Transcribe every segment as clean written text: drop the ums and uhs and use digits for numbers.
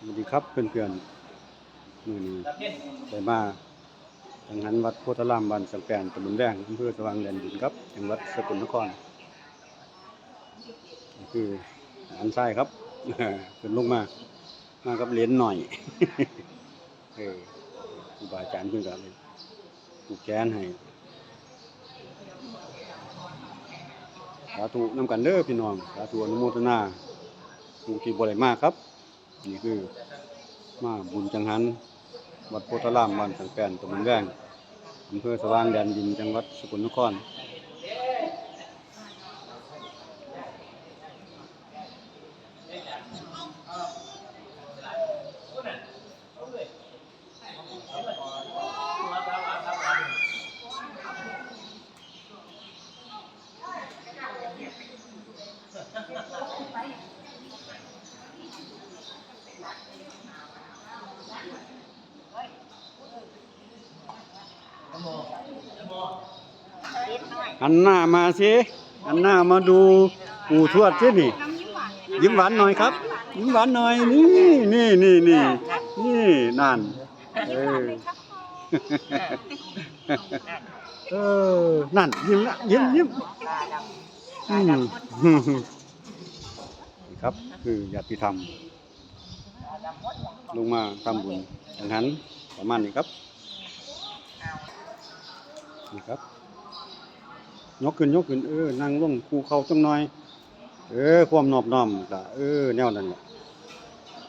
สวัสดีครับเพื่อนๆมื้อนี้ได้มาจังหันวัดโพธารามบ้านสังแปนตำบลแว้งอำเภอสว่างแดนดินครับจังหวัดสกลนครนี่คืออันทรายครับ ขึ้นลงมากับเหรียญหน่อย ครูบาอาจารย์เพิ่นก็เลยปลูกแกนให้สาธุนำกันเด้อพี่น้องสาธุอนุโมทนาผู้ที่บ่ได้มาครับนี่คือมาบุญจังหันวัดโพธารามบ้านสังแปนตำบลแว้งอำเภอสว่างแดนดินจังหวัดสกลนครหันหน้ามาสิหันหน้ามาดูปู่ทวดสินี่ยิ้มหวานหน่อยครับยิ้มหวานหน่อยนี่นั่นเออ เออนั่นยิ้มละยิ้มนี่ครับคือญาติธรรมลงมาทำบุญอย่างนั้นประมาณนี้ครับนี่ครับยกขึ้นนั่งลงคูเข่าจังหน่อยความนอบน้อมก็แนวนั้นแหละ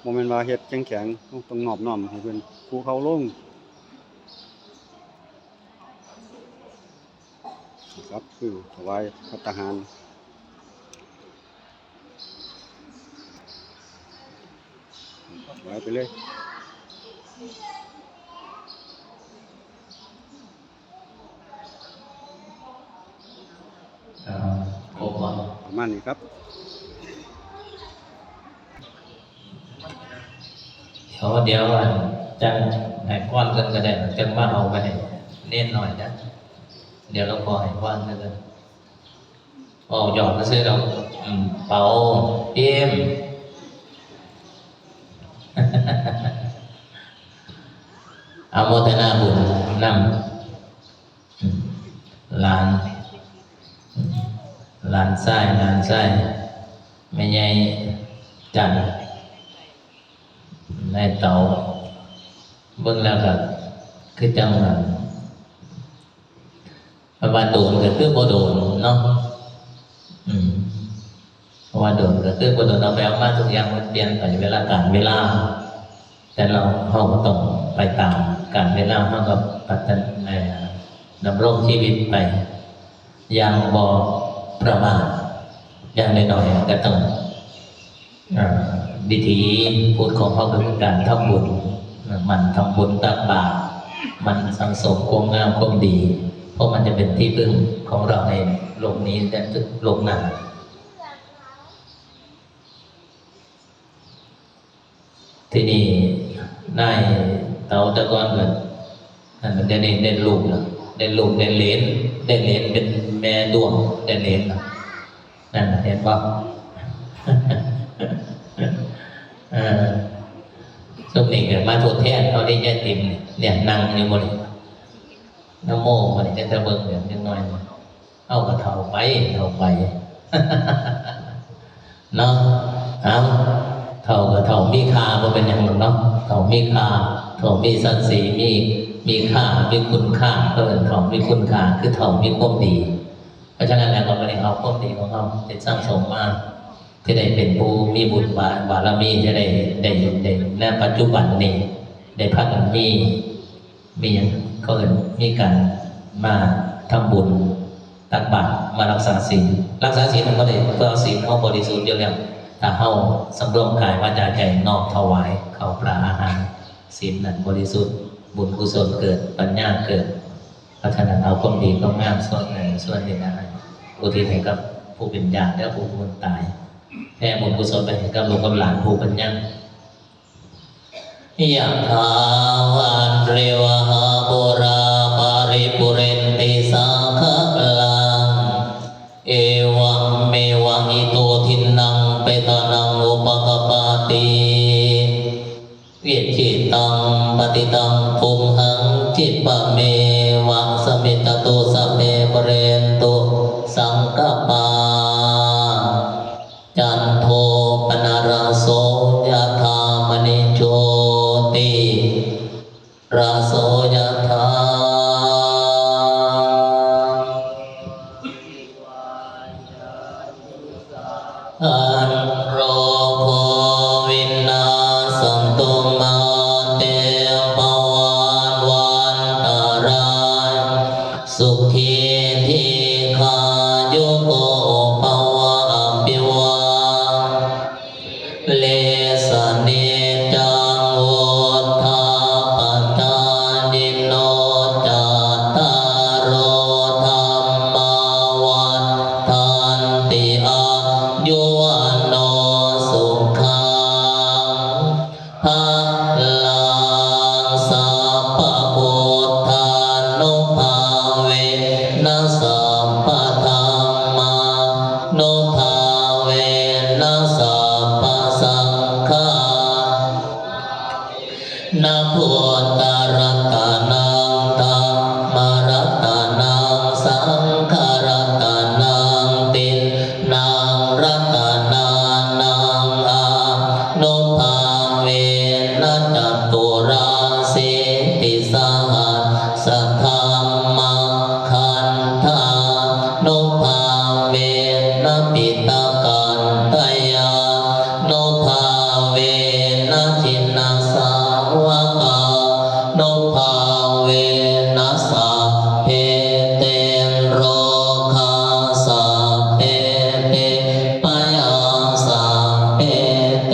บ่แม่นว่าเฮ็ดแข็งต้องนอบน้อมให้เพิ่นคูเข่าลงครับคือถวายพระทหารถวายไปเลยประมาณนี้ครับเดี๋ยวจังให้ก้อนกันก็ได้จังมาเอาไปให้เน้นหน่อยนะเดี๋ยวเราขอให้ก้อนกันเลยหยอดมาซื้อเราเป่าเอ็มเอาโมทนาบุญนำหลานไส้ไม่ใหญ่จันในเตาเบิ่งแล้วก็คือจังนั้นว่าโดนก็คือบ่โดนเนาะว่าโดนก็คือบ่โดนเอาไปเอามาทุกอย่างมันเปลี่ยนไปเวลาแต่เราก็ต้องไปตามการเวลาเฮาก็พัฒนาดำรงชีวิตไปอย่างบ่ประมาทอย่างน้อยๆก็ต้องวิธีพูดของเขาคือการทำบุญมันทำบุญตักบาตรมันสังสมความงามความดีเพราะมันจะเป็นที่พึ่งของเราในโลกนี้และโลกหน้าที่นี่นายเต๋าตะกอนเกิดนั่นได้ลูกแล้วได้เหลนเป็นแม่ดวงได้เหลนนั่นเห็นป่ะสมนี่เกิดมาทดแทนเขาได้แย่ติมเนี่ยนั่งอยู่บนน้ำโม่มันจะตะเบิงเดี๋ยวนิดหน่อยเอากระเท่าไปเนาะเอาเท่ากับเท่ามีค่าก็เป็นอย่างนั้นเนาะเท่ามีค่าเท่ามีสันสีมีค่ามีคุณค่าเท่ามีคุณค่าคือเท่ามีความดีเพราะฉะนั้นแล้วเราไม่ได้เอาความดีของเขาเป็นสร้างสมมาที่ได้เป็นผู้มีบุญบารมีจะได้ในปัจจุบันนี้ได้พัฒนามีอย่างเขามีการมาทำบุญตักบาตรมารักษาศีลมันก็ได้เพื่อศีลเขาบริสุทธิ์เดียวแล้วถ้าเขาสำรวมกายวาจาใจนอบถวายข้าวปลาอาหารศีลนั้นบริสุทธิ์บุญกุศลเกิดปัญญาเกิดเพราะฉะนั้นเอาความดีความงามส่วนนี้นะอุทิศให้กับผู้เป็นญาติและผู้คนตายแผ่บุญกุศลไปให้กับลูกกับหลานผู้เป็นญาติยะถาวาริวหาปุราปาริปุเรนติสาคลังเอวังเมวังอิโตทินังเปตานังอุปกปาติ เวียจิตังปฏิตังภูมหังจิปะเมวังสมิตตุสัพเพปเรนตุสังกปาจันโทปนาราโสยธามณิโชติราโสยธาอันโรโควินาสันตุมาเตปวันวันตารายสุขีทีขายุโกปวะอภิวาเลสเนจังโวธาปัตตานิโนจัตตารโอธรรมาวันทันติอายุวันโนสุขังภะลังสัพพะพุทธานุภาเวนะสัพพะธัมมานุภาเวนะสัพพะสังฆานะพุทธรัตนังธัมมรัตนังสังฆรัตนังตินังรัตนานังอานุภาเวนะจัตุราสิติสหัสสัทธัมมังคันธานุภาเวนะปิตกันตยานุภาเวนะทินนาสาวกานุภาเวนะสัพเพเตโรคาสัพเพเตปยังสัพเพเต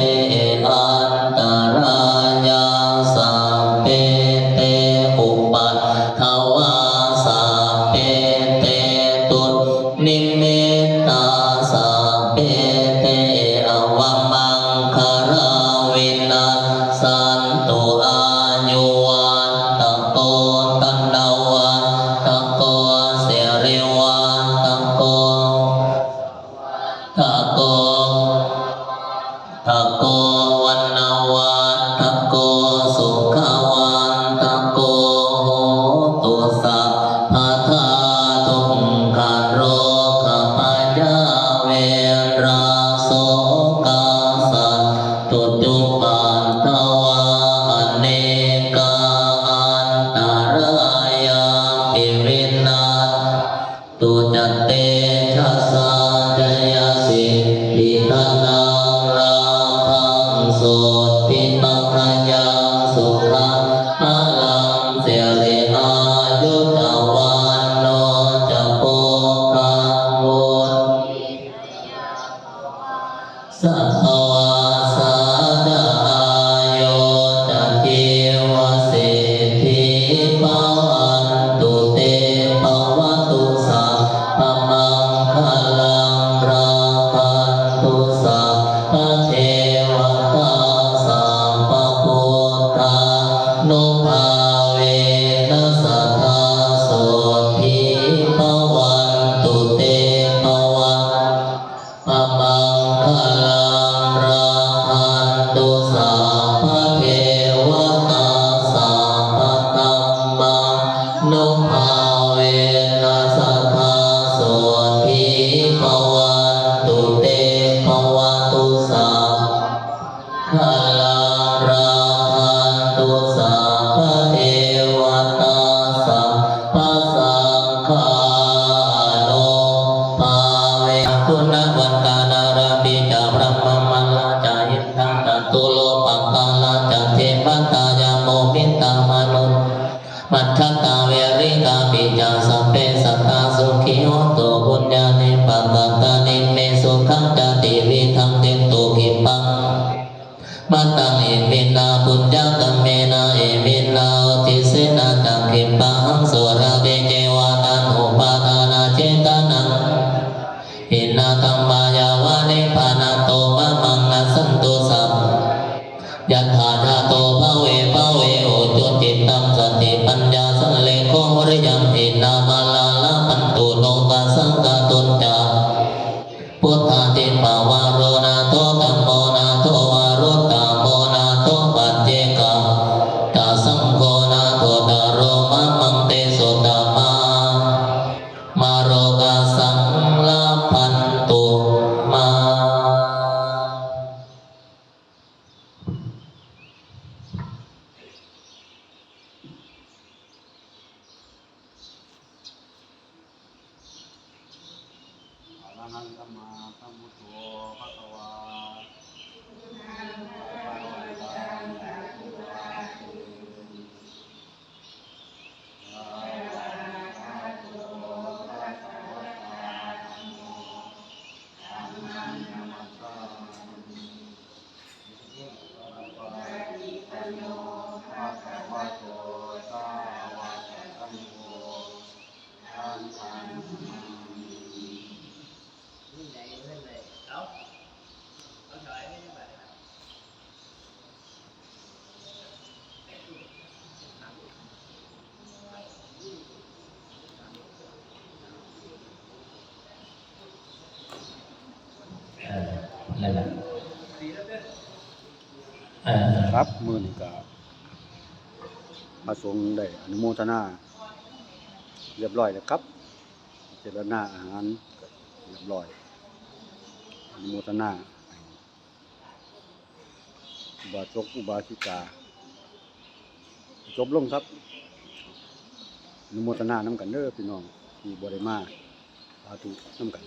อันตรายาสัพเพเตอุปัฏฐวาสัพเพเตตุนิมิตตาสัพเพเตอวมังคาราวินาสันตุอายุวันตะโกตันดาวันตะโกเสริวันตะโกตะโกตะโกวันนาวันตะโกสุขวันตะโกโหตุสัพพะทาทุกขโรคปัญญาเวราโสกาสัตตุจุปันทวาอเนกาอันตรายาปิวินาศตุจัตเตชะสาจยสิทิทานังราภังโสติปัพพยังสุขังพลังเสริอายุจวันโนจะโปกังวุฒสัพพวาสาดาโยจะทิวสิทธิภวันตุเตภวตุสัพพมังคลังราคันตุสัพพเทวตาสัพพพุทธานุภาเวนะสัทธาโสทิภวันตุเตภวันปมังคลังราคันตุสัพพเทวตาสัพพธัมมานุภาเวนะสัทธาโสทิภวันตุเตภวตุสัพพลังราคันตุสัพพเทวตาสัพพสังฆานุภาเวคุณวันตานาราปิจาพระมมัลลาจายิทังตตุโลปักกาลาจเทปตายาโมมิตามนุมัทธตาเวริกาปิจาสัพเพสัตตาสุขิโหตุปุญญานิปัตตานิเมสุขังจติวิทังเตตุกิปังมัตตังเอมินาปุญญากัมเมนาเอมินาอุทิเสนาตังกิปังโสระเวเจวาตันอุปาทานาเจตานังหินาตัมมายาวานิพานาโตมะมังนัสสันตุสัพยัตถาธาโตภเวโอจุติตัมสติปัญญาสันเลโควริยัมหินามาลาลาปันตุโนกัสสังกาตุนจาพุทธาติปาวาโรนาโตตัมโมนาโตวารุตตามโมนาโตปัจเจก เออ ครับมื้อนี้ก็พระสงฆ์ได้อนุโมทนาเรียบร้อยแล้วครับเจรนาอาหารก็เรียบร้อยอนุโมทนาให้อุบาสกอุบาสิกาจบลงครับอนุโมทนานำกันเด้อพี่น้องที่บ่ได้มาสาธุนำกัน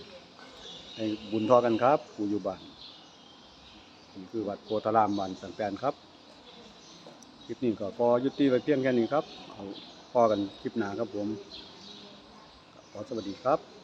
ให้บุญทอกันครับผู้อยู่บ้านนี่คือวัดโพธารามบ้านสันแปนครับคลิปนี้ก็ขอยุติไว้เพียงแค่นี้ครับเอาพอกันคลิปหน้าครับผมขอสวัสดีครับ